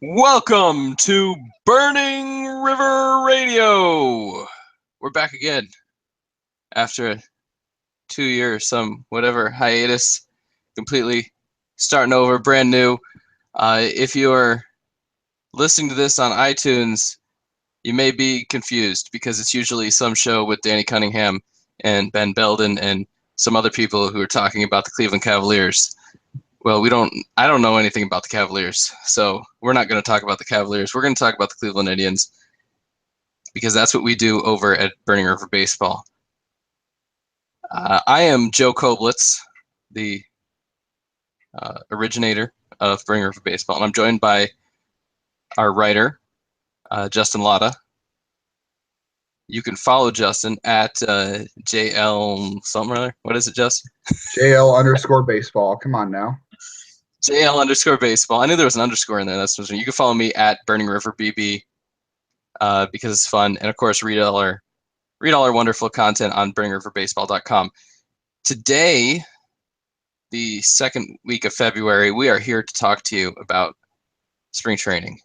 Welcome to Burning River Radio. We're back again after a 2-year, whatever hiatus, completely starting over, brand new. If you're listening to this on iTunes, you may be confused because it's usually some show with Danny Cunningham and Ben Belden and some other people who are talking about the Cleveland Cavaliers. Well, I don't know anything about the Cavaliers, so we're not going to talk about the Cavaliers. We're going to talk about the Cleveland Indians because that's what we do over at Burning River Baseball. I am Joe Koblitz, the originator of Burning River Baseball, and I'm joined by our writer, Justin Latta. You can follow Justin at JL something or other. What is it, Justin? JL_baseball. Come on now. JL_baseball. I knew there was an underscore in there. That's what you can follow me at Burning River BB because it's fun, and of course read all our wonderful content on BurningRiverBaseball.com. Today, the second week of February, we are here to talk to you about spring training.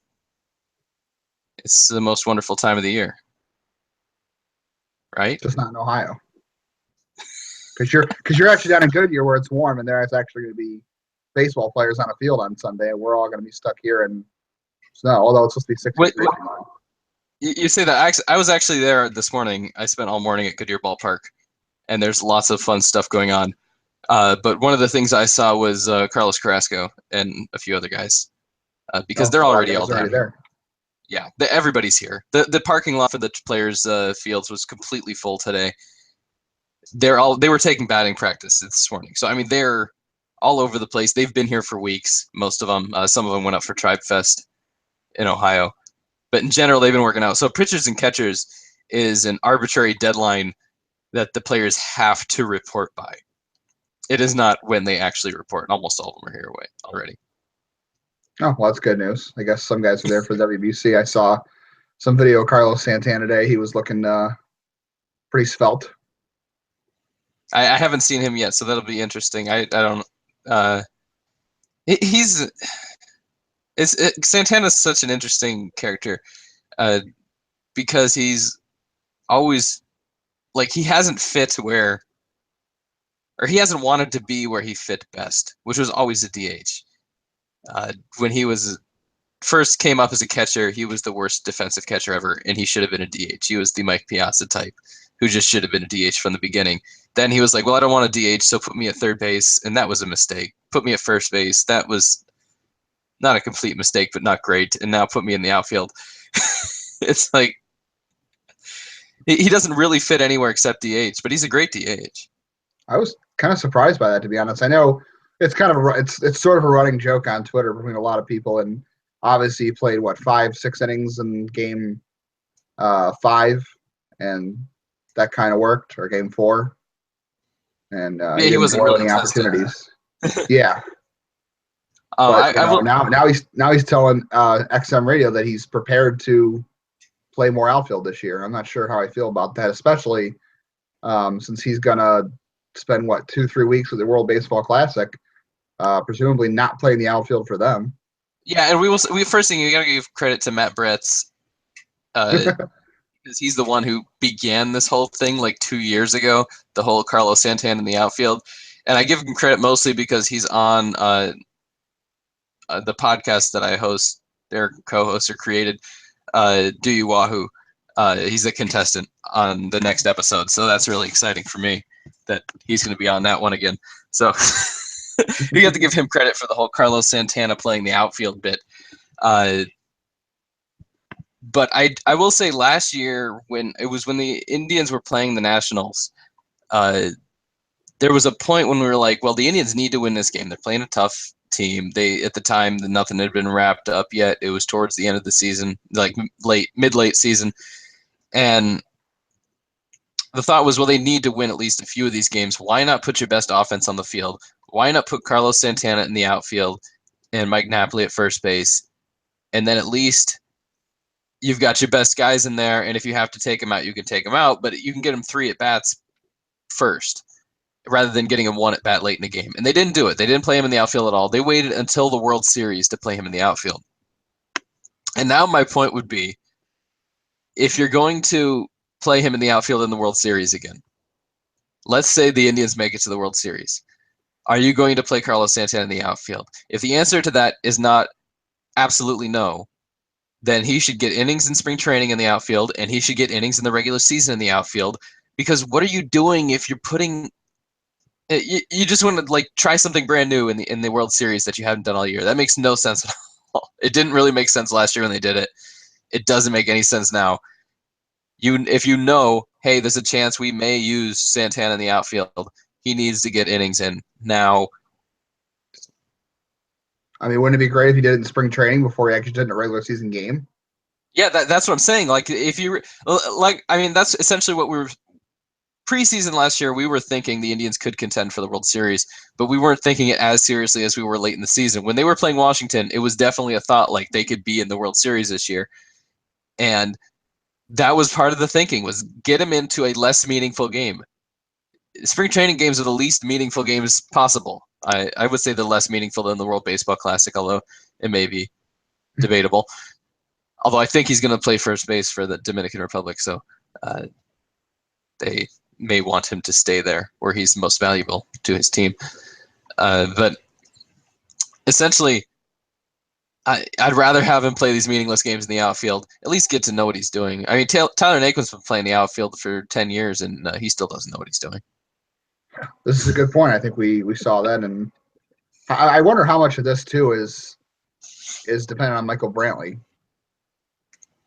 It's the most wonderful time of the year, right? Just not in Ohio. Because you're actually down in Goodyear where it's warm, and there's actually going to be baseball players on a field on Sunday, and we're all going to be stuck here in snow. Although it's supposed to be 60 degrees tomorrow. You say that. I was actually there this morning. I spent all morning at Goodyear Ballpark, and there's lots of fun stuff going on. But one of the things I saw was Carlos Carrasco and a few other guys because they're already all down there. Yeah, everybody's here. The parking lot for the players' fields was completely full today. They were taking batting practice this morning. So I mean, they're all over the place. They've been here for weeks. Most of them. Some of them went up for Tribe Fest in Ohio. But in general, they've been working out. So pitchers and catchers is an arbitrary deadline that the players have to report by. It is not when they actually report. And almost all of them are here already. Oh, well, that's good news. I guess some guys are there for WBC. I saw some video of Carlos Santana today. He was looking pretty svelte. I haven't seen him yet, so that'll be interesting. I don't. Santana's such an interesting character because he's always he hasn't fit where, or he hasn't wanted to be where he fit best, which was always a DH. When he first came up as a catcher, he was the worst defensive catcher ever, and he should have been a DH. He was the Mike Piazza type, who just should have been a DH from the beginning. Then he was like, well, I don't want a DH, so put me at third base, and that was a mistake. Put me at first base. That was not a complete mistake, but not great. And now put me in the outfield. It's like he doesn't really fit anywhere except DH, but he's a great DH. I was kind of surprised by that, to be honest. I know it's kind of it's sort of a running joke on Twitter between a lot of people, and obviously he played 5-6 innings in game 5, and that kind of worked, or game 4. And he wasn't really any opportunities. Yeah. Now he's telling XM Radio that he's prepared to play more outfield this year. I'm not sure how I feel about that, especially since he's gonna spend 2-3 weeks with the World Baseball Classic, presumably not playing the outfield for them. Yeah, and first thing you gotta give credit to Matt Bretz. Because he's the one who began this whole thing 2 years ago, the whole Carlos Santana in the outfield. And I give him credit mostly because he's on the podcast that I host, their co-hosts are created, Do You Wahoo. He's a contestant on the next episode, so that's really exciting for me that he's going to be on that one again. So you have to give him credit for the whole Carlos Santana playing the outfield bit. But I will say last year when the Indians were playing the Nationals, there was a point when we were like, well, the Indians need to win this game. They're playing a tough team. At the time, nothing had been wrapped up yet. It was towards the end of the season, mid-late season. And the thought was, well, they need to win at least a few of these games. Why not put your best offense on the field? Why not put Carlos Santana in the outfield and Mike Napoli at first base? And then at least you've got your best guys in there, and if you have to take them out, you can take them out, but you can get them 3 at-bats first rather than getting him 1 at-bat late in the game. And they didn't do it. They didn't play him in the outfield at all. They waited until the World Series to play him in the outfield. And now my point would be, if you're going to play him in the outfield in the World Series again, let's say the Indians make it to the World Series, are you going to play Carlos Santana in the outfield? If the answer to that is not absolutely no, then he should get innings in spring training in the outfield, and he should get innings in the regular season in the outfield. Because what are you doing if you're putting you just want to like try something brand new in the World Series that you haven't done all year? That makes no sense at all. It didn't really make sense last year when they did it. It doesn't make any sense now. If you know, hey, there's a chance we may use Santana in the outfield, he needs to get innings in now. I mean, wouldn't it be great if he did it in spring training before he actually did it in a regular season game? Yeah, that's what I'm saying. Like, if you like, I mean, that's essentially what we were preseason last year. We were thinking the Indians could contend for the World Series, but we weren't thinking it as seriously as we were late in the season. When they were playing Washington, it was definitely a thought like they could be in the World Series this year, and that was part of the thinking, was get them into a less meaningful game. Spring training games are the least meaningful games possible. I would say they're less meaningful than the World Baseball Classic, although it may be debatable. Although I think he's going to play first base for the Dominican Republic, so they may want him to stay there where he's most valuable to his team. But essentially, I'd rather have him play these meaningless games in the outfield, at least get to know what he's doing. I mean, Tyler Naquin's been playing the outfield for 10 years, and he still doesn't know what he's doing. This is a good point. I think we saw that, and I wonder how much of this too is dependent on Michael Brantley.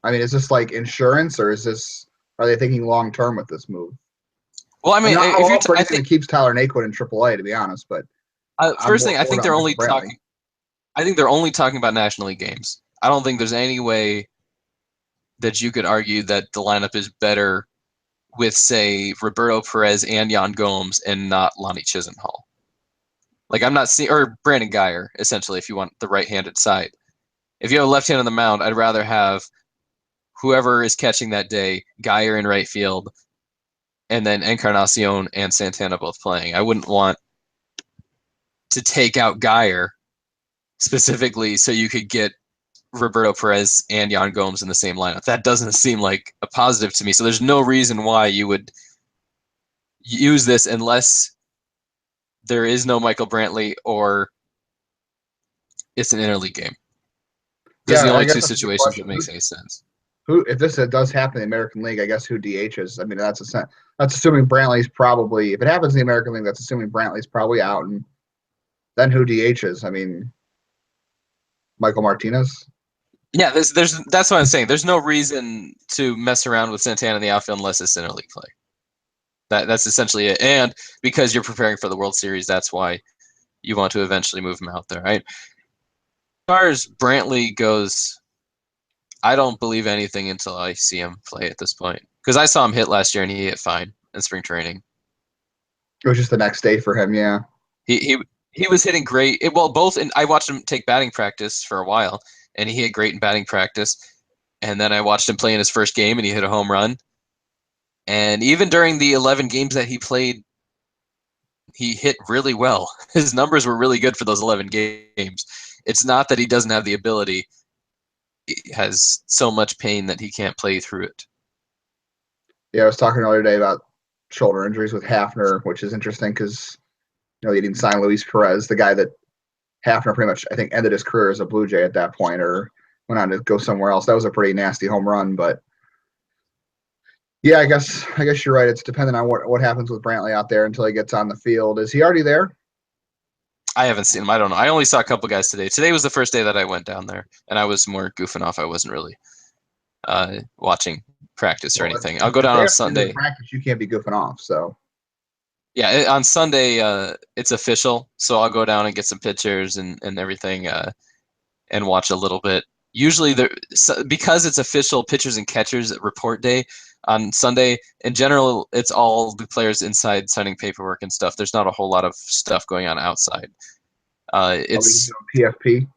I mean, is this like insurance, or are they thinking long term with this move? Well, I mean, I'm if you're, all for anything that keeps Tyler Naquin in AAA, to be honest, but I'm first more thing, I forward think on they're Michael only Brantley. talking. I think they're only talking about National League games. I don't think there's any way that you could argue that the lineup is better with, say, Roberto Perez and Yan Gomes and not Lonnie Chisenhall. Like, I'm not seeing, or Brandon Guyer, essentially, if you want the right-handed side. If you have a left hand on the mound, I'd rather have whoever is catching that day, Guyer in right field, and then Encarnacion and Santana both playing. I wouldn't want to take out Guyer specifically so you could get Roberto Perez and Yan Gomes in the same lineup. That doesn't seem like a positive to me. So there's no reason why you would use this unless there is no Michael Brantley or it's an interleague game. Those are Yeah, the I only guess two that's a good situations that question. makes any sense. Who, if this does happen in the American League, I guess who DHs? I mean, that's assuming Brantley's probably, if it happens in the American League, that's assuming Brantley's probably out, and then who DHs? I mean, Michael Martinez. Yeah, that's what I'm saying. There's no reason to mess around with Santana in the outfield unless it's interleague play. That's essentially it. And because you're preparing for the World Series, that's why you want to eventually move him out there, right? As far as Brantley goes, I don't believe anything until I see him play at this point. Because I saw him hit last year and he hit fine in spring training. It was just the next day for him, yeah. He was hitting great. Both, and I watched him take batting practice for a while, and he hit great in batting practice. And then I watched him play in his first game, and he hit a home run. And even during the 11 games that he played, he hit really well. His numbers were really good for those 11 games. It's not that he doesn't have the ability. He has so much pain that he can't play through it. Yeah, I was talking the other day about shoulder injuries with Hafner, which is interesting because they didn't sign Luis Perez, the guy that Hafner pretty much, I think, ended his career as a Blue Jay at that point, or went on to go somewhere else. That was a pretty nasty home run, but yeah, I guess you're right. It's dependent on what happens with Brantley out there until he gets on the field. Is he already there? I haven't seen him. I don't know. I only saw a couple guys today. Today was the first day that I went down there, and I was more goofing off. I wasn't really watching practice or anything. I'll go down on Sunday. Practice, you can't be goofing off. So yeah, on Sunday it's official, so I'll go down and get some pictures and everything, and watch a little bit. Usually, because it's official pitchers and catchers report day on Sunday. In general, it's all the players inside signing paperwork and stuff. There's not a whole lot of stuff going on outside. It's PFP.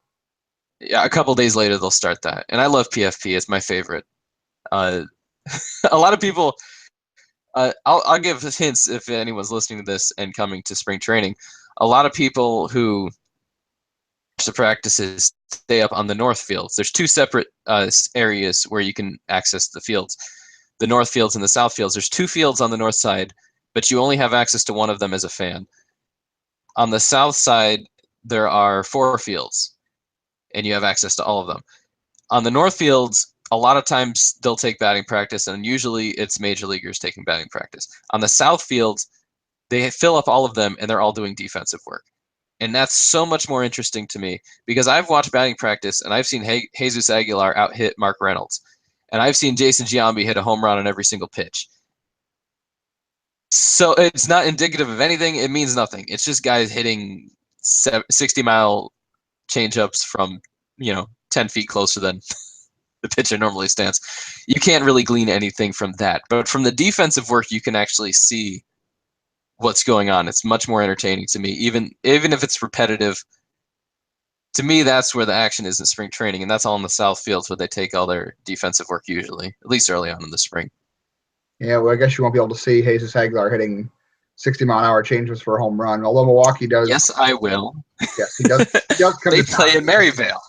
Yeah, a couple days later they'll start that, and I love PFP. It's my favorite. A lot of people. I'll give hints if anyone's listening to this and coming to spring training. A lot of people who the practices stay up on the north fields. There's two separate areas where you can access the fields. The north fields and the south fields. There's two fields on the north side, but you only have access to one of them as a fan. On the south side, there are 4 fields, and you have access to all of them. On the north fields, a lot of times they'll take batting practice, and usually it's major leaguers taking batting practice. On the south fields, they fill up all of them, and they're all doing defensive work. And that's so much more interesting to me because I've watched batting practice, and I've seen Jesus Aguilar out-hit Mark Reynolds. And I've seen Jason Giambi hit a home run on every single pitch. So it's not indicative of anything. It means nothing. It's just guys hitting 60-mile changeups from, 10 feet closer than the pitcher normally stands. You can't really glean anything from that. But from the defensive work, you can actually see what's going on. It's much more entertaining to me, even if it's repetitive. To me, that's where the action is in spring training, and that's all in the south fields where they take all their defensive work usually, at least early on in the spring. Yeah, well, I guess you won't be able to see Jesus Aguilar hitting 60-mile-an-hour changes for a home run, although Milwaukee does. Yes, I will. Yes, he does. He does come They to play town. in Maryvale.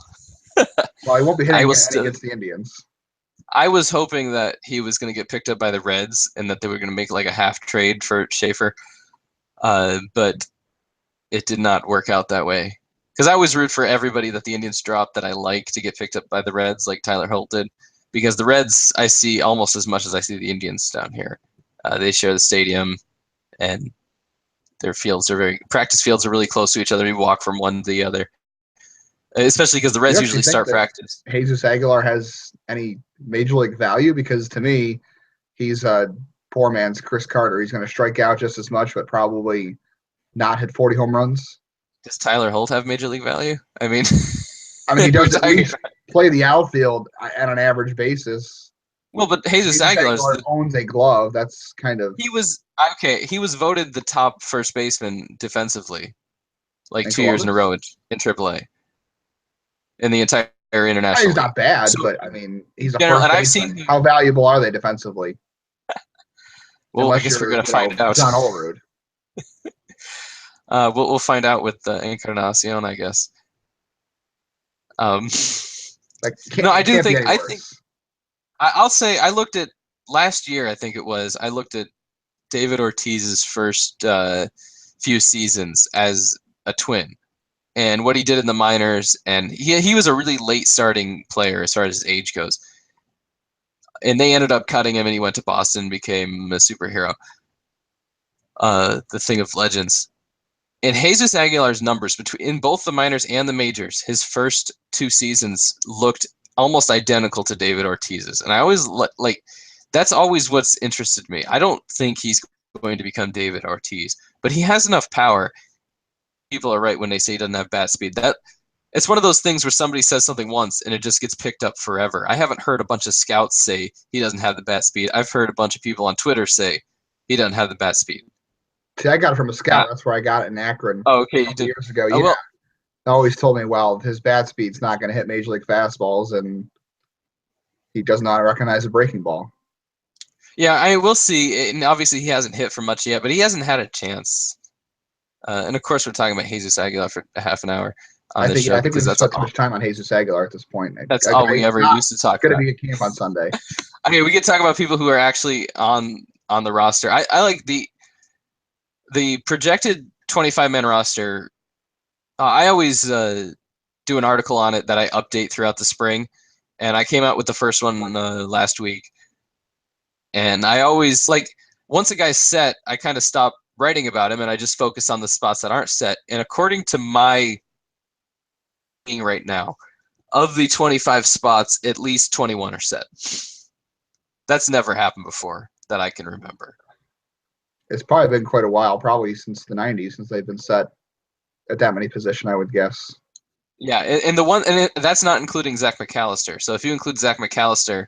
Well, he won't be hitting any against the Indians. I was hoping that he was going to get picked up by the Reds and that they were going to make like a half trade for Schaefer, but it did not work out that way. Because I always root for everybody that the Indians drop that I like to get picked up by the Reds, like Tyler Holt did. Because the Reds I see almost as much as I see the Indians down here. They share the stadium, and their practice fields are really close to each other. You walk from one to the other. Especially because the Reds usually start practice. Jesus Aguilar has any major league value? Because to me, he's a poor man's Chris Carter. He's going to strike out just as much, but probably not hit 40 home runs. Does Tyler Holt have major league value? I mean, he does at least play the outfield at an average basis. Well, but Jesus Aguilar owns a glove. That's kind of. He was voted the top first baseman defensively, like 2 years in a row in AAA. In the entire international. He's not bad, but I mean, he's a first baseman. How valuable are they defensively? Well, I guess we're going to find out. John Olerud. We'll find out with Encarnacion, I guess. No, I do think. I'll say I looked at last year. I think it was. I looked at David Ortiz's first few seasons as a Twin, and what he did in the minors, and he was a really late starting player as far as his age goes. And they ended up cutting him, and he went to Boston, became a superhero. The thing of legends. And Jesus Aguilar's numbers in both the minors and the majors, his first 2 seasons looked almost identical to David Ortiz's. And I always that's always what's interested me. I don't think he's going to become David Ortiz, but he has enough power. People are right when they say he doesn't have bat speed. It's one of those things where somebody says something once and it just gets picked up forever. I haven't heard a bunch of scouts say he doesn't have the bat speed. I've heard a bunch of people on Twitter say he doesn't have the bat speed. See, I got it from a scout. That's where I got it in Akron. Oh, okay, you did. Years ago. Yeah. Always told me, well, his bat speed's not going to hit major league fastballs, and he does not recognize a breaking ball. Yeah, I will see. And obviously, he hasn't hit for much yet, but he hasn't had a chance. And of course, we're talking about Jesus Aguilar for a half an hour on this show. I think we've spent too much time on Jesus Aguilar at this point. That's all we ever used to talk about. It's going to be a camp on Sunday. Okay, we could talk about people who are actually on the roster. I like the projected 25-man roster. I always do an article on it that I update throughout the spring, and I came out with the first one last week. And I always once a guy's set, I kind of stop writing about him and I just focus on the spots that aren't set. And according to my thing right now, of the 25 spots, at least 21 are set. That's never happened before that I can remember. It's probably been quite a while, probably since the 90s, since they've been set at that many positions, I would guess. Yeah, and that's not including Zach McAllister. So if you include Zach McAllister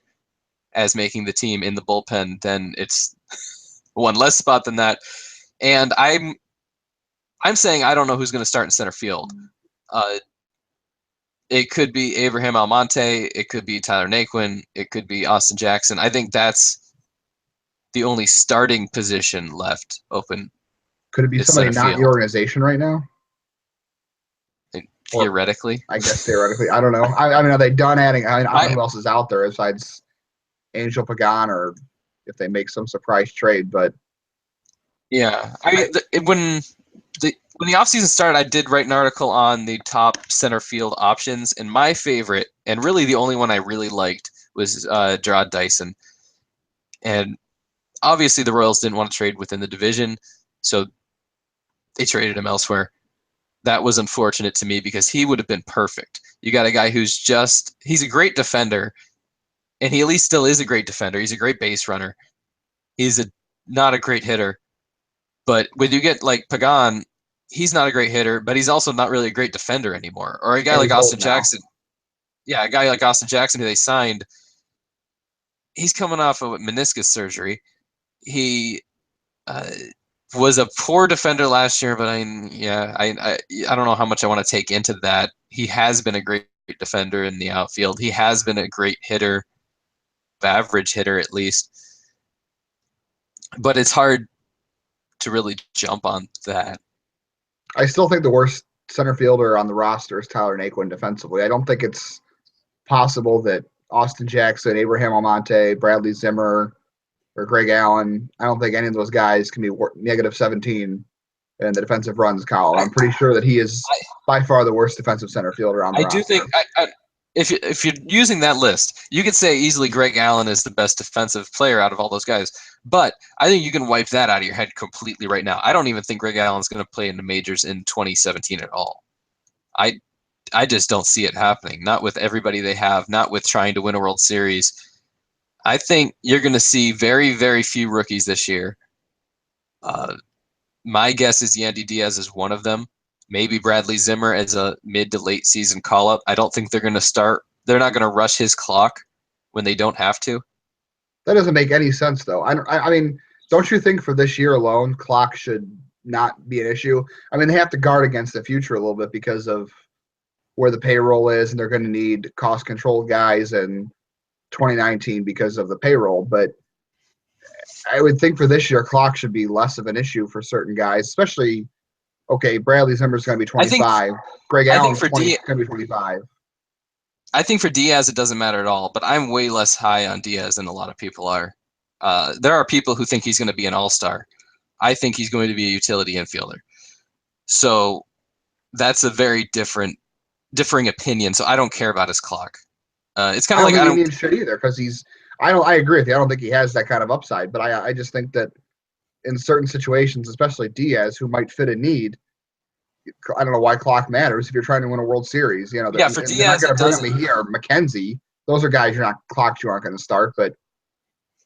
as making the team in the bullpen, then it's one less spot than that. And I'm saying I don't know who's going to start in center field. It could be Abraham Almonte. It could be Tyler Naquin. It could be Austin Jackson. I think that's the only starting position left open. Could it be somebody not in the organization right now? Or theoretically. I guess theoretically, I don't know. I mean, are they done adding? I mean, I don't know I who else is out there besides Angel Pagan, or if they make some surprise trade. But yeah. When the offseason started, I did write an article on the top center field options, and my favorite, and really the only one I really liked, was Gerard Dyson. And obviously, the Royals didn't want to trade within the division, so they traded him elsewhere. That was unfortunate to me because he would have been perfect. You got a guy he's a great defender, and he at least still is a great defender. He's a great base runner. Not a great hitter. But when you get like Pagan, he's not a great hitter, but he's also not really a great defender anymore. Or a guy and like he's old Austin now. Jackson. Yeah, a guy like Austin Jackson who they signed, he's coming off of meniscus surgery. He uh, was a poor defender last year, but I don't know how much I want to take into that. He has been a great defender in the outfield. He has been a great hitter, average hitter at least. But it's hard to really jump on that. I still think the worst center fielder on the roster is Tyler Naquin defensively. I don't think it's possible that Austin Jackson, Abraham Almonte, Bradley Zimmer, or Greg Allen, I don't think any of those guys can be negative 17 in the defensive runs column. I'm pretty sure that he is by far the worst defensive center fielder on the I do roster. think if you're using that list, you could say easily Greg Allen is the best defensive player out of all those guys. But I think you can wipe that out of your head completely right now. I don't even think Greg Allen's going to play in the majors in 2017 at all. I I just don't see it happening. Not with everybody they have. Not with trying to win a World Series. I think you're going to see very, very few rookies this year. Uh, my guess is Yandy Diaz is one of them. Maybe Bradley Zimmer as a mid to late season call up. I don't think they're going to start. They're not going to rush his clock when they don't have to. That doesn't make any sense, though. I mean, don't you think for this year alone, clock should not be an issue? I mean, they have to guard against the future a little bit because of where the payroll is, and they're going to need cost control guys in 2019 because of the payroll. But I would think for this year, clock should be less of an issue for certain guys, especially. Okay, Bradley Zimmer's going to be I think 25. Greg I think Allen's for 20, D going to be 25. I think for Diaz it doesn't matter at all, but I'm way less high on Diaz than a lot of people are. There are people who think he's going to be an all-star. I think he's going to be a utility infielder. So that's a very differing opinion. So I don't care about his clock. It's kind I of don't like think I he don't. needs to either because he's. I agree with you. I don't think he has that kind of upside, but I just think that in certain situations, especially Diaz, who might fit a need, I don't know why clock matters if you're trying to win a World Series. You know, Yeah, for they're not Diaz going it to bring up doesn't. Mejia or McKenzie. Those are guys you're not clocks you aren't going to start. But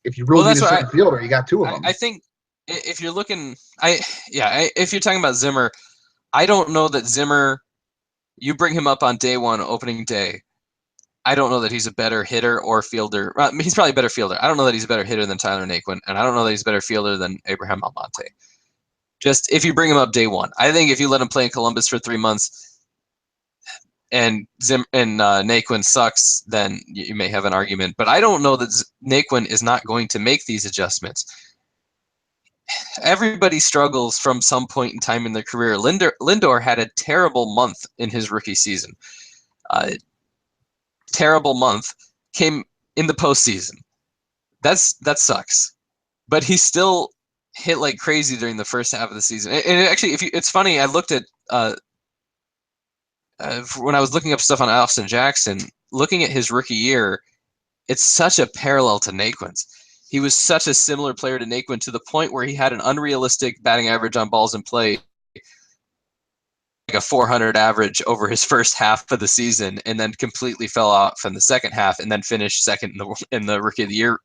if you Well, really need that's a what center fielder, you got two of I them. think. If you're looking, if you're talking about Zimmer, I don't know that Zimmer. You bring him up on day one, opening day. I don't know that he's a better hitter or fielder. He's probably a better fielder. I don't know that he's a better hitter than Tyler Naquin, and I don't know that he's a better fielder than Abraham Almonte. Just if you bring him up day one, I think if you let him play in Columbus for 3 months and Naquin sucks, then you may have an argument. But I don't know that Naquin is not going to make these adjustments. Everybody struggles from some point in time in their career. Lindor had a terrible month in his rookie season. Terrible month came in the postseason. That sucks. But he still hit like crazy during the first half of the season. And actually, it's funny. I looked at when I was looking up stuff on Austin Jackson, looking at his rookie year. It's such a parallel to Naquin's. He was such a similar player to Naquin to the point where he had an unrealistic batting average on balls in play, like a 400 average over his first half of the season, and then completely fell off in the second half, and then finished second in the Rookie of the Year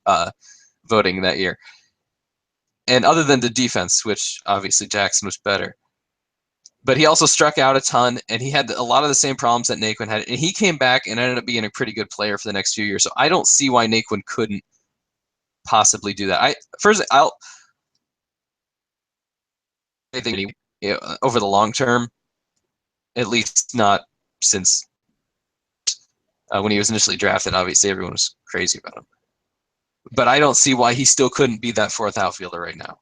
voting that year. And other than the defense, which obviously Jackson was better, but he also struck out a ton, and he had a lot of the same problems that Naquin had. And he came back and ended up being a pretty good player for the next few years. So I don't see why Naquin couldn't possibly do that. I think over the long term, at least not since when he was initially drafted. Obviously, everyone was crazy about him, but I don't see why he still couldn't be that fourth outfielder right now.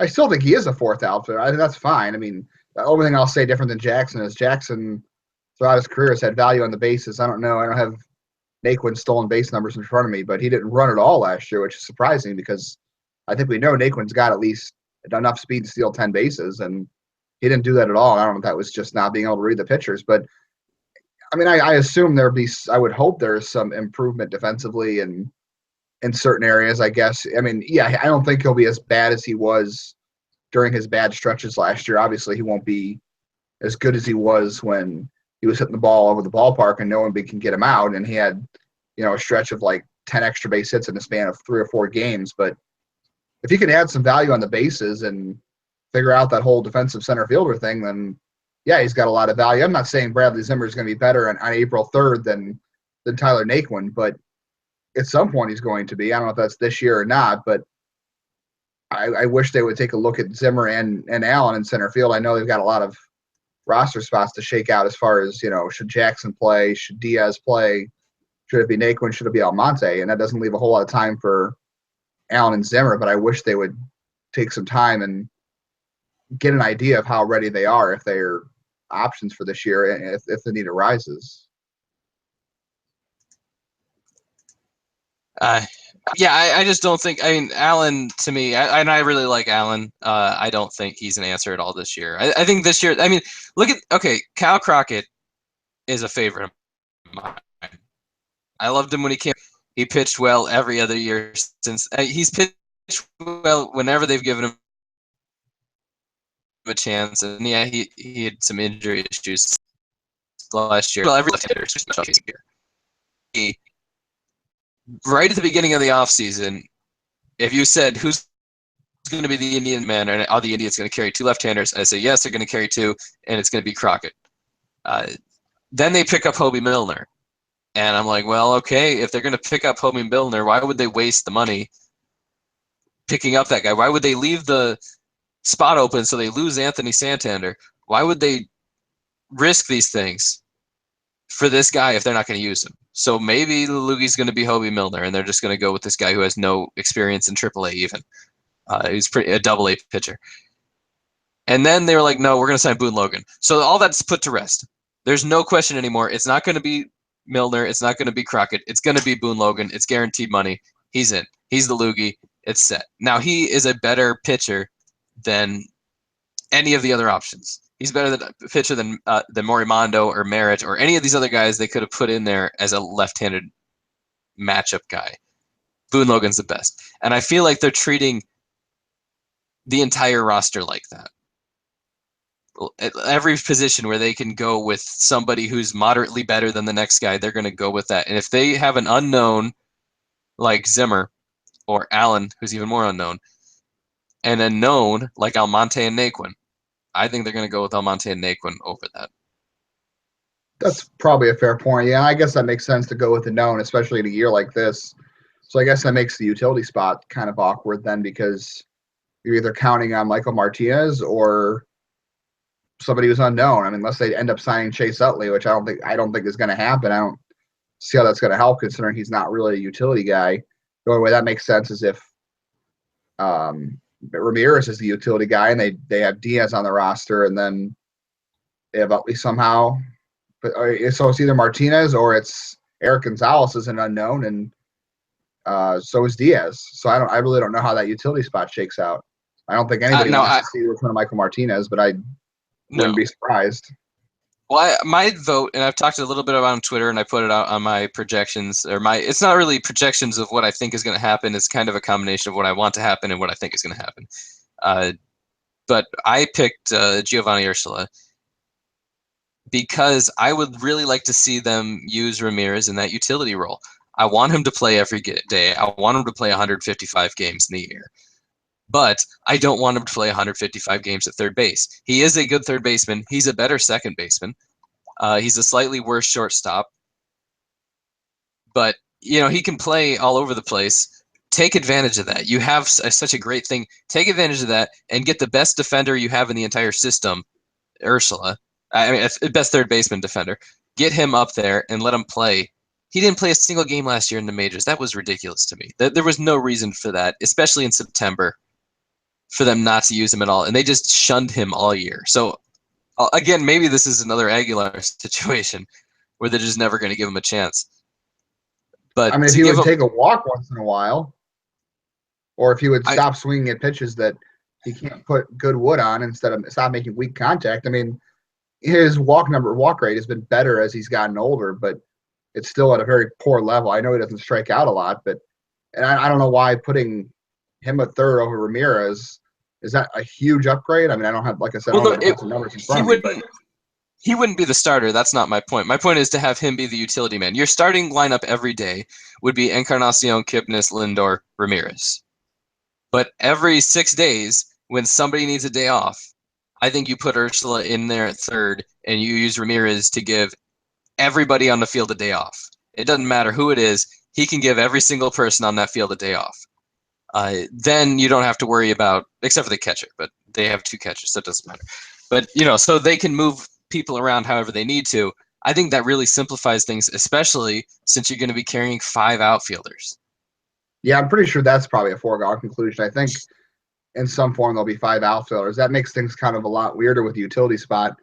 I still think he is a fourth outfielder. I think that's fine. I mean, the only thing I'll say different than Jackson is Jackson throughout his career has had value on the bases. I don't know. I don't have Naquin's stolen base numbers in front of me, but he didn't run at all last year, which is surprising because I think we know Naquin's got at least enough speed to steal 10 bases, and he didn't do that at all. I don't know if that was just not being able to read the pitchers, but I mean, I assume I would hope there's some improvement defensively and in certain areas, I guess. I mean, yeah, I don't think he'll be as bad as he was during his bad stretches last year. Obviously, he won't be as good as he was when he was hitting the ball over the ballpark and no one can get him out. And he had, a stretch of like 10 extra base hits in the span of 3 or 4 games. But if he can add some value on the bases and figure out that whole defensive center fielder thing, then yeah, he's got a lot of value. I'm not saying Bradley Zimmer is going to be better on April 3rd than Tyler Naquin, but at some point he's going to be. I don't know if that's this year or not, but I wish they would take a look at Zimmer and Allen in center field. I know they've got a lot of roster spots to shake out as far as, should Jackson play? Should Diaz play? Should it be Naquin? Should it be Almonte? And that doesn't leave a whole lot of time for Allen and Zimmer, but I wish they would take some time and get an idea of how ready they are if they're options for this year if the need arises. Yeah, I just don't think. I mean, Allen to me, and I really like Allen. I don't think he's an answer at all this year. I think this year. I mean, Cal Crockett is a favorite of mine. I loved him when he came. He pitched well every other year since. He's pitched well whenever they've given him a chance, and yeah, he had some injury issues last year. Well, every left-hander here. Right at the beginning of the offseason, if you said who's going to be the Indian man and are the Indians going to carry 2 left-handers, I say yes, they're going to carry 2, and it's going to be Crockett. Then they pick up Hobie Milner, and I'm like, well, okay, if they're going to pick up Hobie Milner, why would they waste the money picking up that guy? Why would they leave the spot open so they lose Anthony Santander? Why would they risk these things for this guy if they're not going to use him? So maybe the Loogie's going to be Hobie Milner, and they're just going to go with this guy who has no experience in AAA even. He's a double-A pitcher. And then they were like, no, we're going to sign Boone Logan. So all that's put to rest. There's no question anymore. It's not going to be Milner. It's not going to be Crockett. It's going to be Boone Logan. It's guaranteed money. He's in. He's the Loogie. It's set. Now, he is a better pitcher than any of the other options. He's better than a pitcher than Morimondo or Merritt or any of these other guys they could have put in there as a left-handed matchup guy. Boone Logan's the best. And I feel like they're treating the entire roster like that. At every position where they can go with somebody who's moderately better than the next guy, they're going to go with that. And if they have an unknown like Zimmer or Allen, who's even more unknown, and a known like Almonte and Naquin, I think they're going to go with Almonte and Naquin over that. That's probably a fair point. Yeah, I guess that makes sense to go with the known, especially in a year like this. So I guess that makes the utility spot kind of awkward then because you're either counting on Michael Martinez or somebody who's unknown. I mean, unless they end up signing Chase Utley, which I don't think is going to happen. I don't see how that's going to help considering he's not really a utility guy. The only way that makes sense is if Ramirez is the utility guy and they have Diaz on the roster and then they have Utley somehow. But so it's either Martinez or it's Eric Gonzalez is an unknown and so is Diaz. So I really don't know how that utility spot shakes out. I don't think anybody wants to see the return of Michael Martinez, but I wouldn't be surprised. Well, my vote, and I've talked a little bit about it on Twitter, and I put it out on my projections, it's not really projections of what I think is going to happen. It's kind of a combination of what I want to happen and what I think is going to happen. But I picked Giovanni Urshela because I would really like to see them use Ramirez in that utility role. I want him to play every day. I want him to play 155 games in the year. But I don't want him to play 155 games at third base. He is a good third baseman. He's a better second baseman. He's a slightly worse shortstop. But, he can play all over the place. Take advantage of that. You have such a great thing. Take advantage of that and get the best defender you have in the entire system, Urshela. I mean, best third baseman defender. Get him up there and let him play. He didn't play a single game last year in the majors. That was ridiculous to me. There was no reason for that, especially in September, for them not to use him at all. And they just shunned him all year. So Again, maybe this is another Aguilar situation where they're just never going to give him a chance. But I mean, if to he give would him, take a walk once in a while, or if he would I stop swinging at pitches that he can't put good wood on instead of stop making weak contact. I mean, his walk rate has been better as he's gotten older, but it's still at a very poor level. I know he doesn't strike out a lot, but and I don't know why putting him at third over Ramirez is that a huge upgrade. I mean, I don't have, like I said, I well, don't no, have the defensive numbers in he front of me, but wouldn't he wouldn't be the starter. That's not my point. My point is to have him be the utility man. Your starting lineup every day would be Encarnacion, Kipnis, Lindor, Ramirez. But every 6 days, when somebody needs a day off, I think you put Ursula in there at third, and you use Ramirez to give everybody on the field a day off. It doesn't matter who it is; he can give every single person on that field a day off. Then you don't have to worry about, except for the catcher, but they have two catchers, so it doesn't matter. But so they can move people around however they need to. I think that really simplifies things, especially since you're going to be carrying 5 outfielders. yeah, I'm pretty sure that's probably a foregone conclusion. I think in some form there'll be 5 outfielders. That makes things kind of a lot weirder with the utility spot.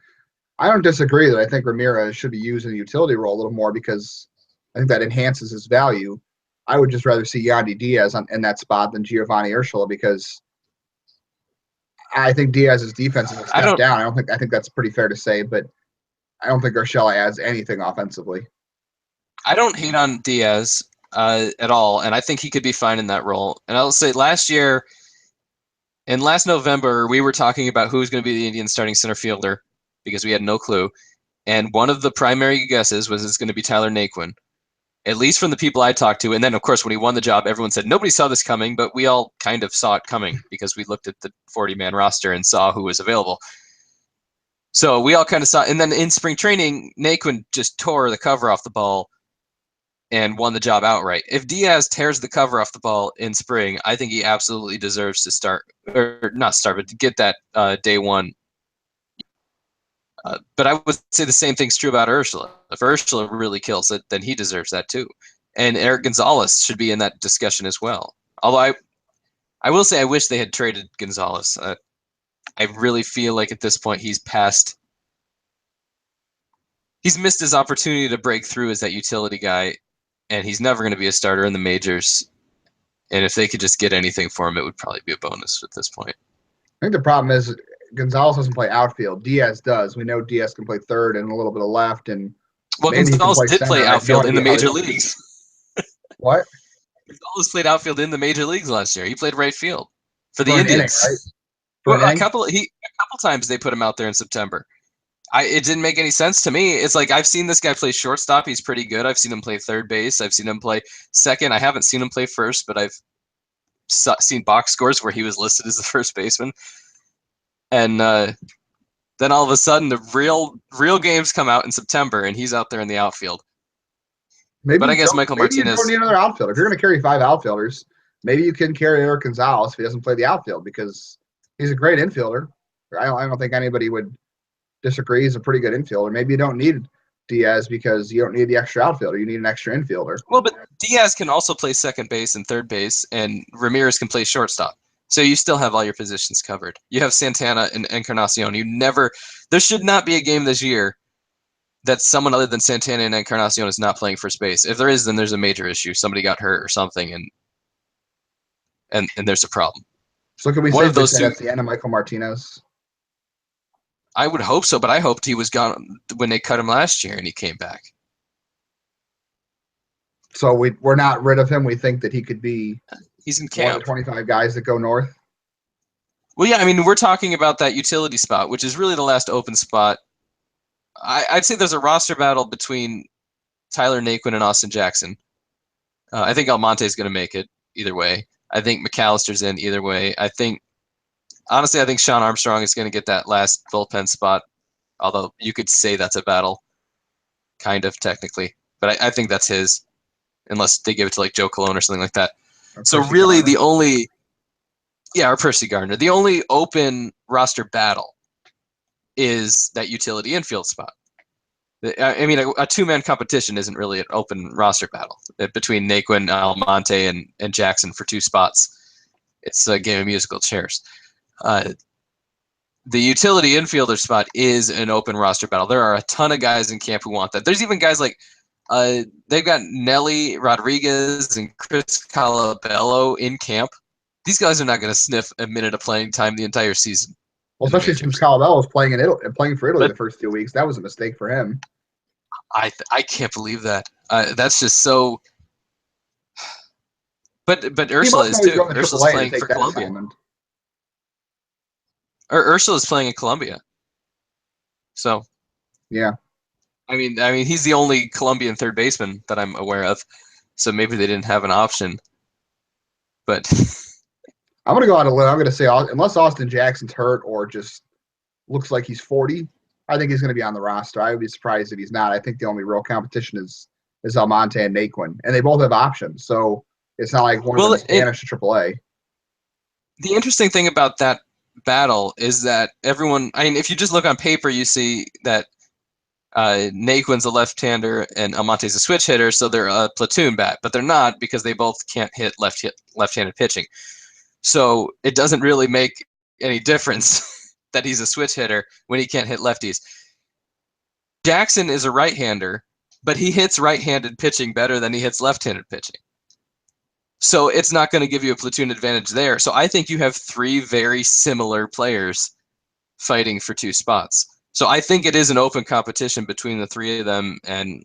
I don't disagree that I think Ramirez should be used in the utility role a little more because I think that enhances his value. I would just rather see Yandy Diaz in that spot than Giovanni Urshela because I think Diaz's defense is a I step don't down. I think that's pretty fair to say, but I don't think Urshela adds anything offensively. I don't hate on Diaz at all, and I think he could be fine in that role. And I'll say last November, we were talking about who's going to be the Indians' starting center fielder because we had no clue. And one of the primary guesses was it's going to be Tyler Naquin, at least from the people I talked to. And then, of course, when he won the job, everyone said nobody saw this coming, but we all kind of saw it coming because we looked at the 40-man roster and saw who was available. So we all kind of saw. And then in spring training, Naquin just tore the cover off the ball and won the job outright. If Diaz tears the cover off the ball in spring, I think he absolutely deserves to start, or not start, but to get that day one. But I would say the same thing's true about Ursula. If Ursula really kills it, then he deserves that too. And Eric Gonzalez should be in that discussion as well. Although I will say I wish they had traded Gonzalez. I really feel like at this point he's missed his opportunity to break through as that utility guy, and he's never going to be a starter in the majors. And if they could just get anything for him, it would probably be a bonus at this point. I think the problem is Gonzalez doesn't play outfield. Diaz does. We know Diaz can play third and a little bit of left, and Well, maybe he can Gonzalez play did play center. I have no outfield in the idea how major he. leagues. What? Gonzalez played outfield in the major leagues last year. He played right field for the For an inning, Indians. right? For Well, an a inning? couple times they put him out there in September. It didn't make any sense to me. It's like I've seen this guy play shortstop. He's pretty good. I've seen him play third base. I've seen him play second. I haven't seen him play first, but I've seen box scores where he was listed as the first baseman. And then all of a sudden, the real games come out in September, and he's out there in the outfield. But I guess Michael Maybe you don't Martinez. need another outfielder. If you're going to carry 5 outfielders, maybe you can carry Eric Gonzalez if he doesn't play the outfield because he's a great infielder. I don't think anybody would disagree. He's a pretty good infielder. Maybe you don't need Diaz because you don't need the extra outfielder. You need an extra infielder. Well, but Diaz can also play second base and third base, and Ramirez can play shortstop. So you still have all your positions covered. You have Santana and Encarnacion. There should not be a game this year that someone other than Santana and Encarnacion is not playing first base. If there is, then there's a major issue. Somebody got hurt or something, and there's a problem. So can we One of safely those say two, that's the end of Michael Martinez? I would hope so, but I hoped he was gone when they cut him last year and he came back. So we're not rid of him. We think that he could be He's in one of the camp. 25 guys that go north. Well, yeah, I mean, we're talking about that utility spot, which is really the last open spot. I'd say there's a roster battle between Tyler Naquin and Austin Jackson. I think Almonte is going to make it either way. I think McAllister's in either way. Honestly, I think Sean Armstrong is going to get that last bullpen spot, although you could say that's a battle, kind of technically. But I think that's his, unless they give it to like Joe Colon or something like that. So Percy really Garner. or Percy Gardner, the only open roster battle is that utility infield spot. I mean, a two-man competition isn't really an open roster battle between Naquin, Almonte, and Jackson for 2 spots. It's a game of musical chairs. the utility infielder spot is an open roster battle. There are a ton of guys in camp who want that. There's even guys like they've got Nelly Rodriguez and Chris Colabello in camp. These guys are not going to sniff a minute of playing time the entire season. Well, especially since Colabello was playing in Italy, playing for Italy the first 2 weeks. That was a mistake for him. I can't believe that. That's just so. But Ursula is too. Ursula's playing for Colombia. Ursula's playing in Colombia. So. Yeah. I mean, he's the only Colombian third baseman that I'm aware of. So maybe they didn't have an option. But. I'm going to go out a limb. I'm going to say, unless Austin Jackson's hurt or just looks like he's 40, I think he's going to be on the roster. I would be surprised if he's not. I think the only real competition is Almonte and Naquin, and they both have options. So it's not like one of them is banished to AAA. The interesting thing about that battle is that everyone, I mean, if you just look on paper, you see that Naquin's a left-hander and Almonte's a switch hitter, so they're a platoon bat, but they're not because they both can't hit left-handed pitching. So it doesn't really make any difference that he's a switch hitter when he can't hit lefties. Jackson is a right-hander, but he hits right-handed pitching better than he hits left-handed pitching. So it's not going to give you a platoon advantage there. So I think you have three very similar players fighting for two spots. So I think it is an open competition between the three of them, and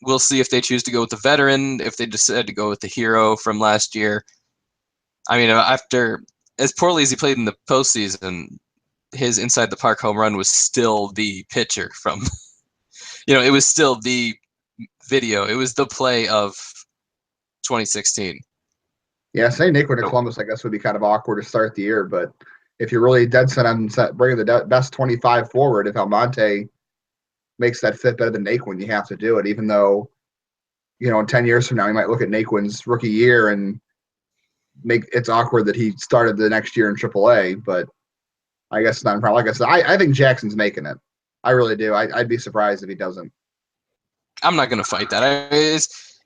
we'll see if they choose to go with the veteran, if they decide to go with the hero from last year. I mean, after as poorly as he played in the postseason, his inside the park home run was still the pitcher from, it was still the video. It was the play of 2016. Yeah, saying Naquin to Columbus, I guess, would be kind of awkward to start the year. But if you're really dead set on bringing the best 25 forward, if Almonte makes that fit better than Naquin, you have to do it. Even though, in 10 years from now, you might look at Naquin's rookie year and it's awkward that he started the next year in AAA. But I guess it's not a problem. Like I said, I think Jackson's making it. I really do. I'd be surprised if he doesn't. I'm not going to fight that.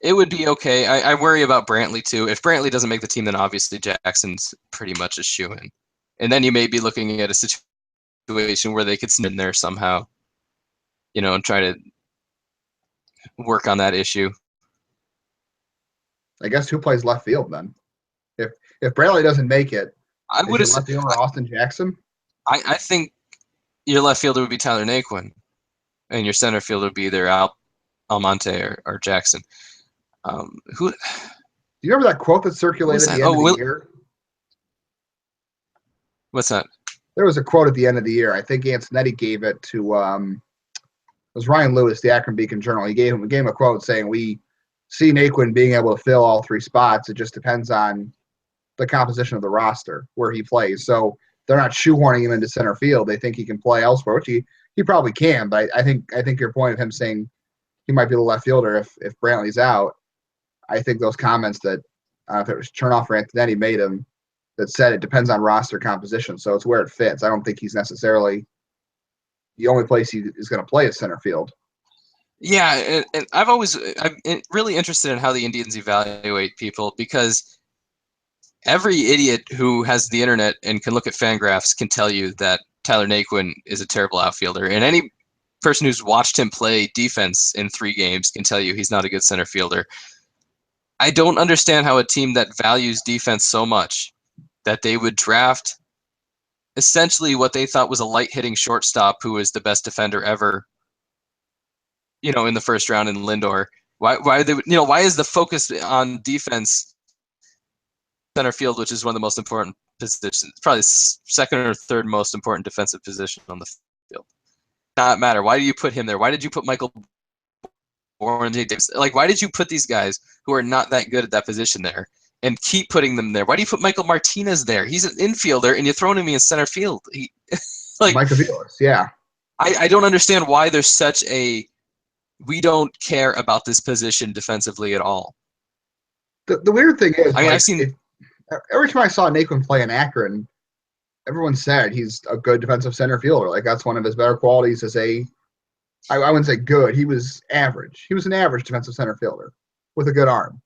It would be okay. I worry about Brantley too. If Brantley doesn't make the team, then obviously Jackson's pretty much a shoo-in. And then you may be looking at a situation where they could sneak in there somehow, and try to work on that issue. I guess who plays left field then? If Brantley doesn't make it, I would have left fielder Austin Jackson. I think your left fielder would be Tyler Naquin, and your center fielder would be either Almonte or Jackson. Do you remember that quote that circulated at the end of the year? What's that? There was a quote at the end of the year. I think Antonetti gave it to it was Ryan Lewis, the Akron Beacon Journal. He gave him a quote saying, "We see Naquin being able to fill all three spots. It just depends on the composition of the roster where he plays." So they're not shoehorning him into center field. They think he can play elsewhere, which he probably can. But I think your point of him saying he might be the left fielder if Brantley's out, I think those comments that if it was Chernoff or Antonetti made him that said it depends on roster composition. So it's where it fits. I don't think he's necessarily the only place he is going to play is center field. Yeah, and I'm really interested in how the Indians evaluate people, because every idiot who has the internet and can look at Fangraphs can tell you that Tyler Naquin is a terrible outfielder. And any person who's watched him play defense in 3 games can tell you he's not a good center fielder. I don't understand how a team that values defense so much that they would draft essentially what they thought was a light-hitting shortstop who was the best defender ever, in the first round in Lindor. Why is the focus on defense center field, which is one of the most important positions, probably second or third most important defensive position on the field? Not matter. Why do you put him there? Why did you put Michael Bourne, Jay Davis? Like, why did you put these guys who are not that good at that position there and keep putting them there? Why do you put Michael Martinez there? He's an infielder, and you're throwing him in center field. Michael Vilas, yeah. I don't understand why there's such a we don't care about this position defensively at all. The weird thing is, I've seen every time I saw Naquin play in Akron, everyone said he's a good defensive center fielder. Like, that's one of his better qualities as I wouldn't say good. He was average. He was an average defensive center fielder with a good arm.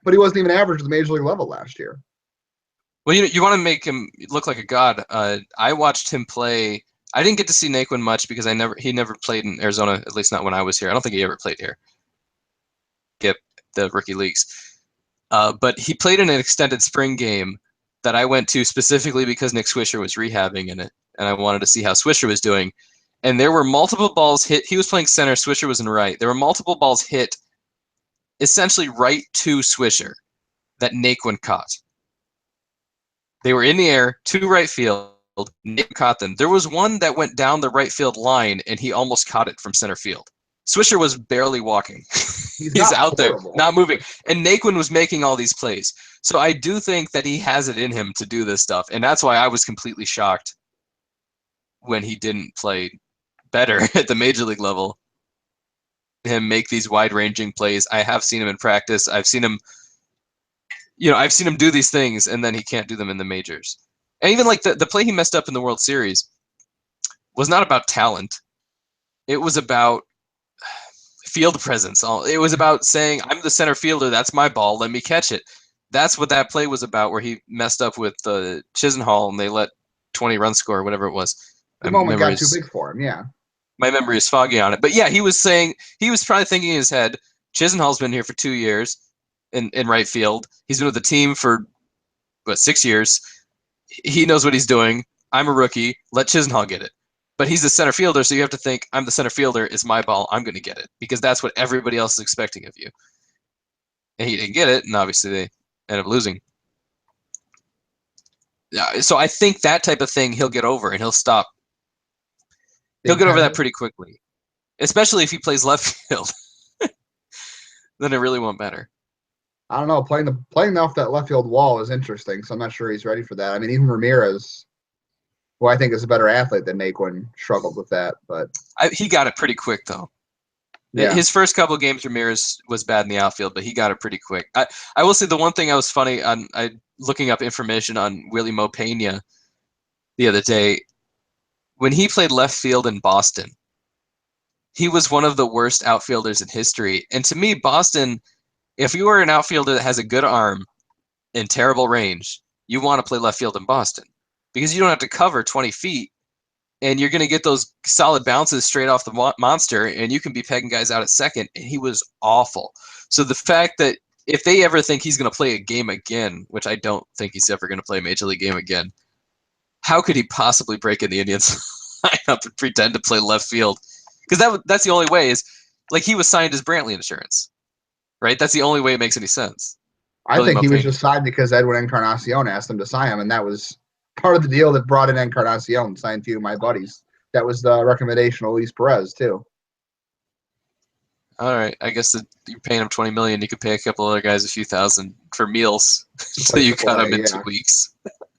But he wasn't even average at the major league level last year. Well, you want to make him look like a god. I watched him play. I didn't get to see Naquin much because he never played in Arizona, at least not when I was here. I don't think he ever played here. Get the rookie leagues. But he played in an extended spring game that I went to specifically because Nick Swisher was rehabbing in it, and I wanted to see how Swisher was doing. And there were multiple balls hit. He was playing center. Swisher was in right. There were multiple balls hit essentially right to Swisher that Naquin caught. They were in the air to right field. Nick caught them. There was one that went down the right field line, and he almost caught it from center field. Swisher was barely walking. He's out there, not moving. And Naquin was making all these plays. So I do think that he has it in him to do this stuff. And that's why I was completely shocked when he didn't play better at the major league level. Him make these wide-ranging plays. I have seen him in practice. I've seen him do these things, and then he can't do them in the majors. And even like the play he messed up in the World Series was not about talent. It was about field presence. It was about saying, I'm the center fielder. That's my ball. Let me catch it. That's what that play was about, where he messed up with Chisenhall and they let 20 runs score, or whatever it was. The moment got too big for him, yeah. My memory is foggy on it. But yeah, he was probably thinking in his head, Chisenhall's been here for 2 years in right field. He's been with the team for, 6 years. He knows what he's doing. I'm a rookie. Let Chisenhall get it. But he's the center fielder, so you have to think, I'm the center fielder. It's my ball. I'm going to get it. Because that's what everybody else is expecting of you. And he didn't get it, and obviously they end up losing. So I think that type of thing he'll get over, and he'll stop. He'll get over that pretty quickly. Especially if he plays left field. Then it really won't matter. I don't know. Playing off that left field wall is interesting, so I'm not sure he's ready for that. I mean, even Ramirez, who I think is a better athlete than Naquin, struggled with that. But he got it pretty quick, though. Yeah. His first couple of games, Ramirez was bad in the outfield, but he got it pretty quick. I will say the one thing I was funny on looking up information on Willie Mo Pena the other day. When he played left field in Boston, he was one of the worst outfielders in history. And to me, Boston, if you are an outfielder that has a good arm and terrible range, you want to play left field in Boston because you don't have to cover 20 feet and you're going to get those solid bounces straight off the monster and you can be pegging guys out at second. And he was awful. So the fact that if they ever think he's going to play a game again, which I don't think he's ever going to play a major league game again, how could he possibly break in the Indians lineup and pretend to play left field? Because that's the only way is, like, he was signed as Brantley Insurance, right? That's the only way it makes any sense. I think he was just signed because Edwin Encarnacion asked him to sign him, and that was part of the deal that brought in Encarnacion, signed a few of my buddies. That was the recommendation of Luis Perez, too. All right. I guess that you're paying him $20 million. You could pay a couple other guys a few thousand for meals so you cut them in 2 weeks.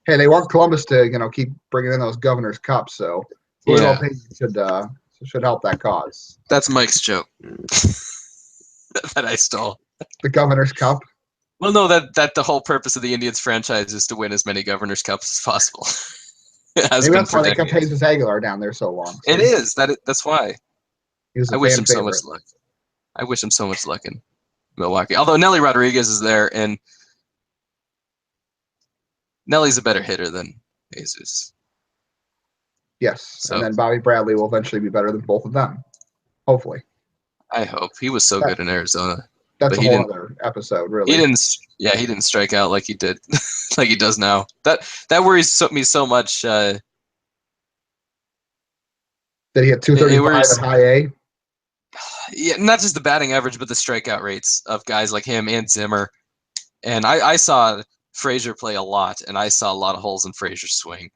Hey, they want Columbus to, keep bringing in those Governor's Cups, so yeah. should help that cause. That's Mike's joke that I stole. The Governor's Cup? Well, no, that the whole purpose of the Indians franchise is to win as many Governor's Cups as possible. Maybe that's why they kept Jesus Aguilar down there so long. So. It is. That's why. I wish him so much luck. I wish him so much luck in Milwaukee. Although Nelly Rodriguez is there, and Nelly's a better hitter than Jesus. Yes, so, and then Bobby Bradley will eventually be better than both of them. Hopefully. I hope. He was so good in Arizona. That's a whole other episode, really. He didn't strike out like he did, like he does now. That worries me so much. Did he hit 235 at high A? Yeah, not just the batting average, but the strikeout rates of guys like him and Zimmer. And I saw Frazier play a lot, and I saw a lot of holes in Frazier's swing.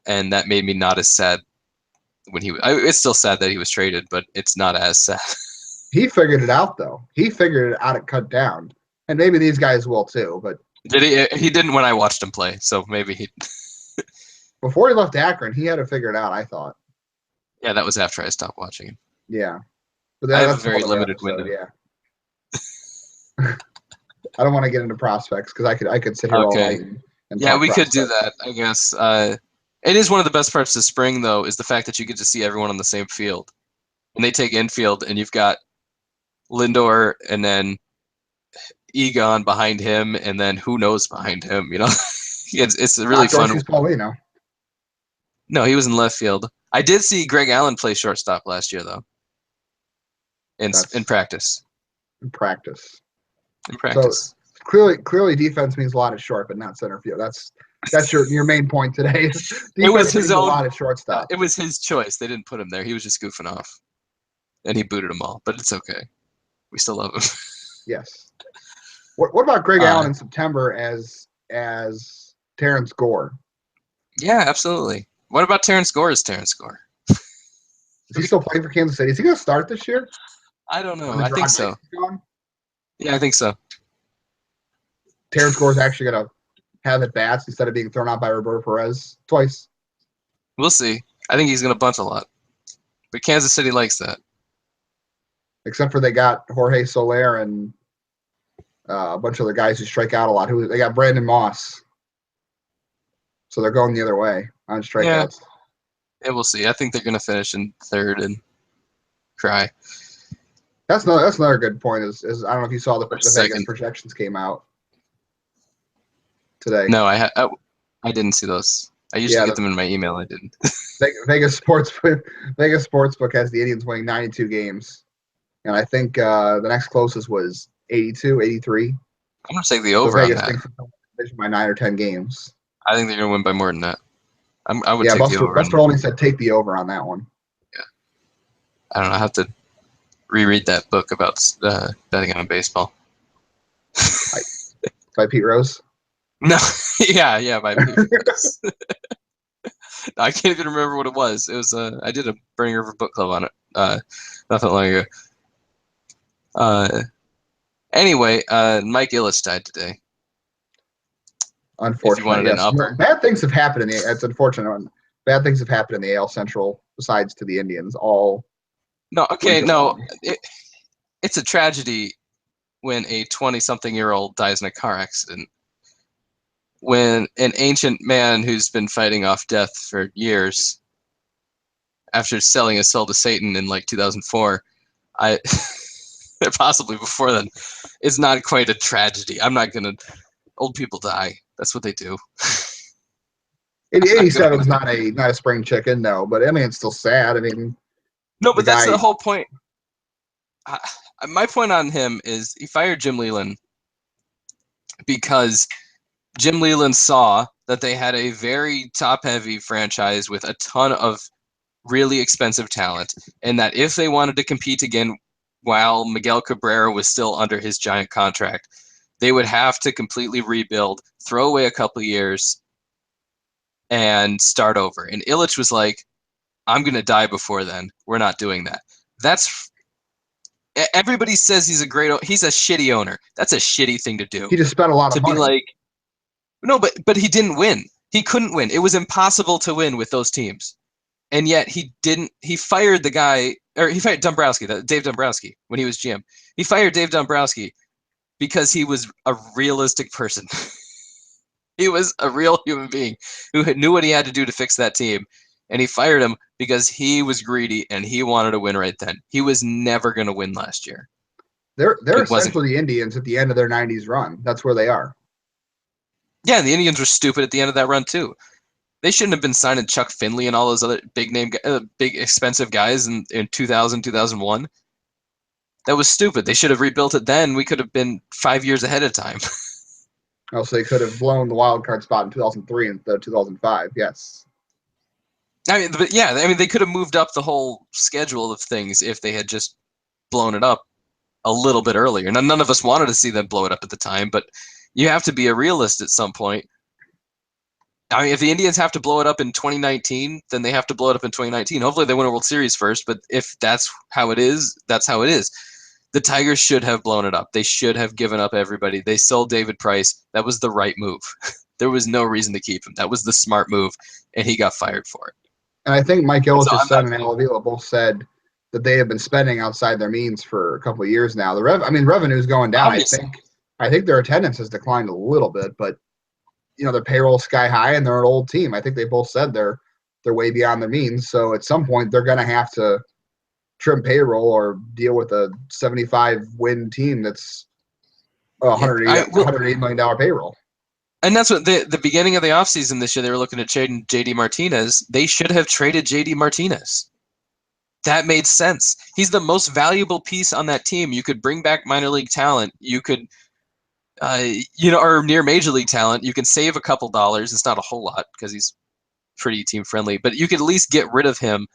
And that made me not as sad when it's still sad that he was traded, but it's not as sad. He figured it out, though. He figured it out and cut down. And maybe these guys will, too. But did he? He didn't when I watched him play, so maybe he... Before he left Akron, he had to figure it out, I thought. Yeah, that was after I stopped watching him. Yeah. But I have a very limited window. Yeah. I don't want to get into prospects because I could sit here all night and yeah, we could do that, I guess. It is one of the best parts of spring, though, is the fact that you get to see everyone on the same field. And they take infield, and you've got Lindor and then Egon behind him, and then who knows behind him, It's a really Not George fun. Paulino. No, he was in left field. I did see Greg Allen play shortstop last year, though, in That's practice. in practice. In So practice. clearly defense means a lot at short, but not center field. That's your main point today. Is It was defense his means a own. lot at shortstop. It was his choice. They didn't put him there. He was just goofing off, and he booted them all. But it's okay. We still love him. Yes. What about Greg Allen in September as Terrence Gore? Yeah, absolutely. What about Terrence Gore as Terrence Gore? Is he still playing for Kansas City? Is he going to start this year? I don't know. I think so. Yeah, I think so. Terrence Gore is actually going to have at bats instead of being thrown out by Roberto Perez twice. We'll see. I think he's going to bunt a lot. But Kansas City likes that. Except for they got Jorge Soler and a bunch of other guys who strike out a lot. They got Brandon Moss. So they're going the other way on strikeouts. Yeah, we'll see. I think they're going to finish in third and cry. That's another good point. Is I don't know if you saw the Vegas projections came out today. No, I didn't see those. I usually get them in my email. I didn't. Vegas Sportsbook has the Indians winning 92 games, and I think the next closest was 82, 83. I'm going to take the over on that. Thinks division by 9 or 10 games. I think they're going to win by more than that. I would take the over. Buster only said take the over on that one. Yeah. I don't know. I have to reread that book about betting on baseball. By Pete Rose? No. yeah, by Pete Rose. I can't even remember what it was. It was I did a Burning River book club on it not that long ago. Anyway, Mike Ilitch died today. Unfortunately, yes. Bad things have happened it's unfortunate. Bad things have happened in the AL Central besides to the Indians. It's a tragedy when a 20-something-year-old dies in a car accident. When an ancient man who's been fighting off death for years, after selling his soul to Satan in like 2004, possibly before then, it's not quite a tragedy. I'm not gonna. Old people die. That's what they do. 87 is not a spring chicken, no. But I mean, it's still sad. I mean, no, but that's the whole point. My point on him is he fired Jim Leyland because Jim Leyland saw that they had a very top-heavy franchise with a ton of really expensive talent, and that if they wanted to compete again while Miguel Cabrera was still under his giant contract, they would have to completely rebuild, throw away a couple of years, and start over. And Ilitch was like, I'm going to die before then. We're not doing that. Everybody says he's a shitty owner. That's a shitty thing to do. He just spent a lot of money. To be like, no, but he didn't win. He couldn't win. It was impossible to win with those teams. And yet he fired the guy, or he fired Dave Dombrowski, when he was GM. He fired Dave Dombrowski because he was a realistic person. He was a real human being who knew what he had to do to fix that team. And he fired him because he was greedy and he wanted to win right then. He was never going to win last year. They're essentially the Indians at the end of their 90s run. That's where they are. Yeah, the Indians were stupid at the end of that run too. They shouldn't have been signing Chuck Finley and all those other big expensive guys in 2000, 2001. That was stupid. They should have rebuilt it then. We could have been 5 years ahead of time. Also, they could have blown the wild card spot in 2003 instead of 2005. Yes. I mean, they could have moved up the whole schedule of things if they had just blown it up a little bit earlier. Now, none of us wanted to see them blow it up at the time, but you have to be a realist at some point. I mean, if the Indians have to blow it up in 2019, then they have to blow it up in 2019. Hopefully they win a World Series first, but if that's how it is, that's how it is. The Tigers should have blown it up. They should have given up everybody. They sold David Price. That was the right move. There was no reason to keep him. That was the smart move, and he got fired for it. And I think Mike Ilitch's son and Al Avila both said that they have been spending outside their means for a couple of years now. Revenue is going down. Obviously. I think their attendance has declined a little bit, but their payroll's sky high and they're an old team. I think they both said they're way beyond their means. So at some point they're going to have to trim payroll or deal with a 75 win team that's $108 million payroll. And that's what the beginning of the offseason this year, they were looking at trading JD Martinez. They should have traded JD Martinez. That made sense. He's the most valuable piece on that team. You could bring back minor league talent. You could, or near major league talent. You can save a couple dollars. It's not a whole lot because he's pretty team friendly, but you could at least get rid of him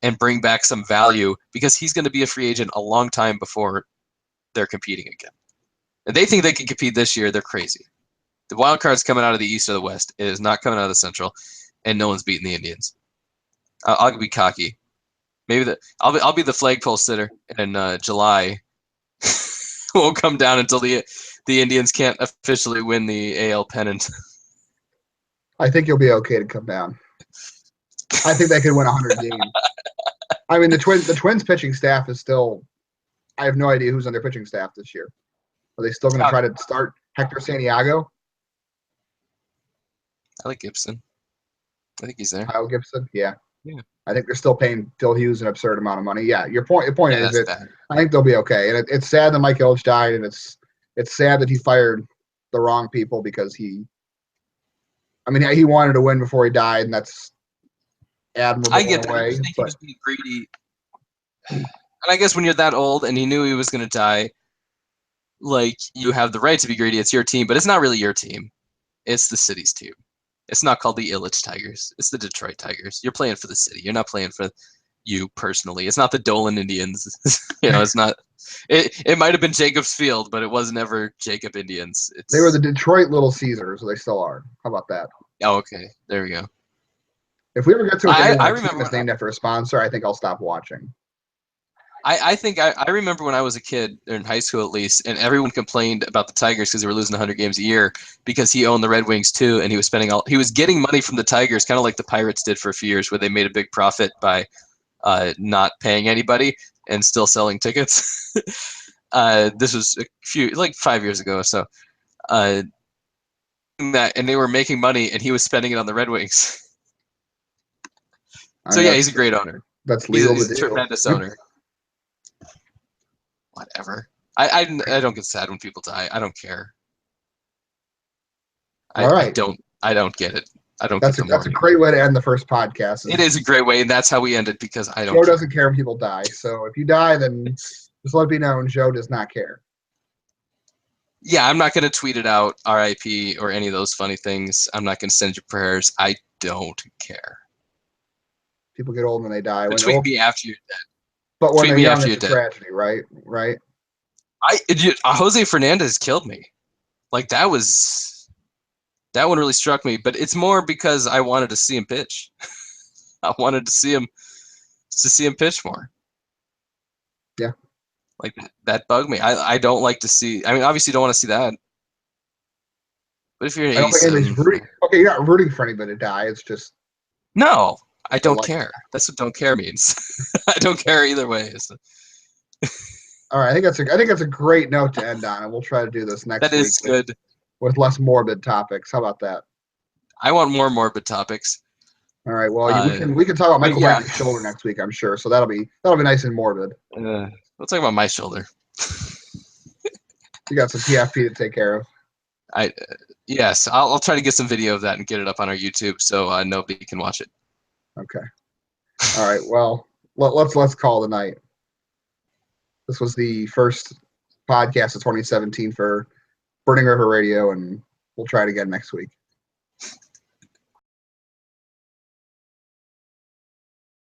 and bring back some value because he's going to be a free agent a long time before they're competing again. And they think they can compete this year. They're crazy. The wild card's coming out of the East or the West. It is not coming out of the Central, and no one's beating the Indians. I'll be cocky. Maybe I'll be the flagpole sitter in July. Won't come down until the Indians can't officially win the AL pennant. I think you'll be okay to come down. I think they could win 100 games. I mean, the Twins pitching staff is still. I have no idea who's on their pitching staff this year. Are they still going to try to start Hector Santiago? I like Gibson. I think he's there. Kyle Gibson, yeah. Yeah. I think they're still paying Phil Hughes an absurd amount of money. Yeah, your point is that bad. I think they'll be okay. And it's sad that Mike Ilitch died, and it's sad that he fired the wrong people because he wanted to win before he died, and that's admirable I get in a that. way. He was being greedy. And I guess when you're that old and he knew he was going to die, like, you have the right to be greedy. It's your team, but it's not really your team. It's the city's team. It's not called the Ilitch Tigers. It's the Detroit Tigers. You're playing for the city. You're not playing for you personally. It's not the Dolan Indians. It's not. It might have been Jacobs Field, but it was never Jacob Indians. They were the Detroit Little Caesars. They still are. How about that? Oh, okay. There we go. If we ever get to a game I where remember it's named after a sponsor, I think I'll stop watching. I think I remember when I was a kid, or in high school at least, and everyone complained about the Tigers because they were losing 100 games a year because he owned the Red Wings too, and he was getting money from the Tigers, kind of like the Pirates did for a few years, where they made a big profit by not paying anybody and still selling tickets. This was like 5 years ago or so. That, and they were making money, and he was spending it on the Red Wings. So yeah, he's a great owner. That's legal He's to a do. tremendous owner. Whatever. I don't get sad when people die. I don't care. All right. I don't get it. I don't. That's a great way to end the first podcast. It is a great way, and that's how we ended because I don't. Joe doesn't care when people die. So if you die, then just let it be known Joe does not care. Yeah, I'm not going to tweet it out, RIP, or any of those funny things. I'm not going to send you prayers. I don't care. People get old when they die. Tweet me after you're dead. But when they're young, it's a tragedy, right? Right. Jose Fernandez killed me. Like, that one really struck me. But it's more because I wanted to see him pitch. I wanted to see him pitch more. Yeah. Like, that bugged me. I don't like to see. I mean, obviously, you don't want to see that. But if you're an 87, okay, you're not rooting for anybody to die. It's just no. I don't care. That's what don't care means. I don't care either way. So. All right, I think that's a great note to end on, and we'll try to do this next week. That is good. With less morbid topics. How about that? I want more morbid topics. All right. Well, we can talk about Michael Brantley's shoulder next week, I'm sure. So that'll be nice and morbid. We'll talk about my shoulder. You got some PFP to take care of. Yes, I'll try to get some video of that and get it up on our YouTube so nobody can watch it. Okay. All right. Well, let's call the night. This was the first podcast of 2017 for Burning River Radio, and we'll try it again next week.